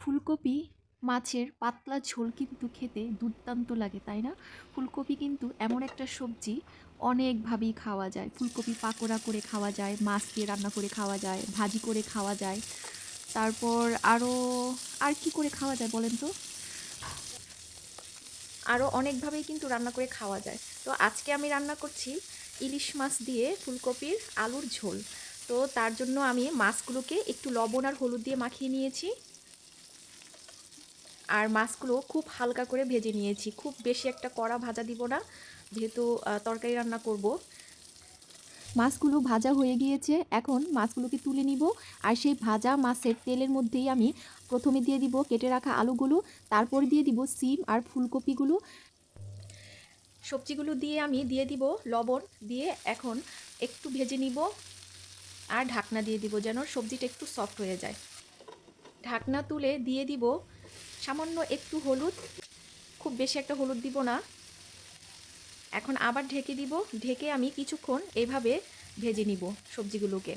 ফুলকপি মাছের পাতলা ঝোল কিন্তু খেতে দুর্দান্ত লাগে, তাই না? ফুলকপি কিন্তু এমন একটা সবজি, অনেকভাবেই খাওয়া যায়। ফুলকপি পাকোড়া করে খাওয়া যায়, মাছ দিয়ে রান্না করে খাওয়া যায়, ভাজি করে খাওয়া যায়। তারপর আরও আর কি করে খাওয়া যায় বলেন তো? আরও অনেকভাবেই কিন্তু রান্না করে খাওয়া যায়। তো আজকে আমি রান্না করছি ইলিশ মাছ দিয়ে ফুলকপির আলুর ঝোল। তো তার জন্য আমি মাছগুলোকে একটু লবণ আর হলুদ দিয়ে মাখিয়ে নিয়েছি। আর মাছগুলো খুব হালকা করে ভেজে নিয়েছি, খুব বেশি একটা কড়া ভাজা দিব না, যেহেতু তরকারি রান্না করব। মাছগুলো ভাজা হয়ে গিয়েছে, এখন মাছগুলোকে তুলে নিব। আর সেই ভাজা মাছের তেলের মধ্যেই আমি প্রথমে দিয়ে দিব কেটে রাখা আলুগুলো, তারপর দিয়ে দিব সিম আর ফুলকপিগুলো। সবজিগুলো দিয়ে আমি দিয়ে দিব লবণ দিয়ে এখন একটু ভেজে নিব। আর ঢাকনা দিয়ে দিব যেন সবজিটা একটু সফট হয়ে যায়। ঢাকনা তুলে দিয়ে দিব সামান্য একটু হলুদ, খুব বেশি একটা হলুদ দিব না। এখন আবার ঢেকে দিব, ঢেকে আমি কিছুক্ষণ এভাবে ভেজে নিব সবজিগুলোকে।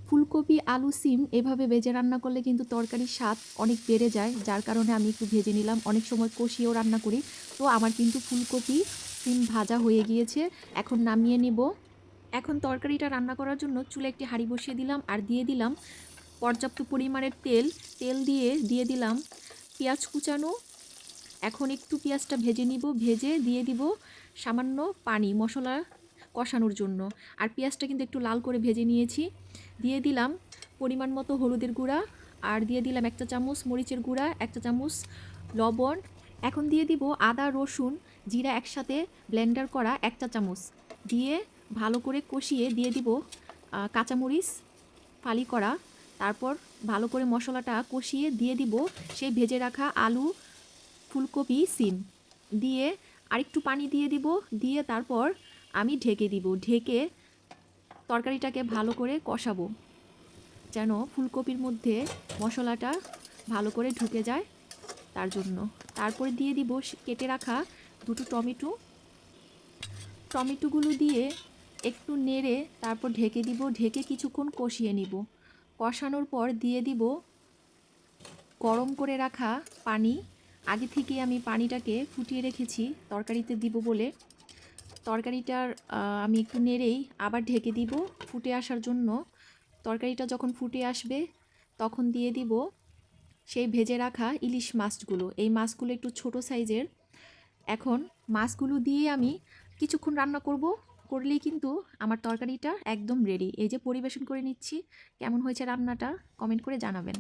ফুলকপি আলু সিম এভাবে ভেজে রান্না করলে কিন্তু তরকারির স্বাদ অনেক বেড়ে যায়, যার কারণে আমি একটু ভেজে নিলাম। অনেক সময় কষিয়েও রান্না করি। তো আমার কিন্তু ফুলকপি সিম ভাজা হয়ে গিয়েছে, এখন নামিয়ে নিব। এখন তরকারিটা রান্না করার জন্য চুলে একটি হাঁড়ি বসিয়ে দিলাম আর দিয়ে দিলাম পর্যাপ্ত পরিমাণের তেল। তেল দিয়ে দিলাম পেঁয়াজ কুচানো। এখন একটু পেঁয়াজটা ভেজে নিব, ভেজে দিয়ে দিব সামান্য পানি মশলা কষানোর জন্য। আর পেঁয়াজটা কিন্তু একটু লাল করে ভেজে নিয়েছি। দিয়ে দিলাম পরিমাণ মতো হলুদের গুঁড়া, আর দিয়ে দিলাম 1 চা চামচ মরিচের গুঁড়া, 1 চা চামচ লবণ। এখন দিয়ে দিব আদা রসুন জিরা একসাথে ব্লেন্ডার করা 1 চা চামচ, দিয়ে ভালো করে কষিয়ে দিয়ে দিব কাঁচামরিচ ফালি করা। তারপর ভালো করে মশলাটা কষিয়ে দিয়ে দিব সেই ভেজে রাখা আলু ফুলকপি সিম, দিয়ে আরেকটু পানি দিয়ে দিব, দিয়ে তারপর আমি ঢেকে দিব। ঢেকে তরকারিটাকে ভালো করে কষাবো যেন ফুলকপির মধ্যে মশলাটা ভালো করে ঢুকে যায়, তার জন্য। তারপরে দিয়ে দিব কেটে রাখা দুটো টমেটো। টমেটোগুলো দিয়ে একটু নেড়ে তারপর ঢেকে দিব, ঢেকে কিছুক্ষণ কষিয়ে নিব। কষানোর পর দিয়ে দিব গরম করে রাখা পানি। আগে থেকে আমি পানিটাকে ফুটিয়ে রেখেছি তরকারিতে দিব বলে। তরকারিটার আমি একটু নেড়েই আবার ঢেকে দিব ফুটে আসার জন্য। তরকারিটা যখন ফুটে আসবে তখন দিয়ে দিব সেই ভেজে রাখা ইলিশ মাছগুলো। এই মাছগুলো একটু ছোট সাইজের। এখন মাছগুলো দিয়ে আমি কিছুক্ষণ রান্না করব, করলেই কিন্তু আমার তরকারিটা একদম রেডি। এই যে পরিবেশন করে নিচ্ছি, কেমন হয়েছে রান্নাটা কমেন্ট করে জানাবেন।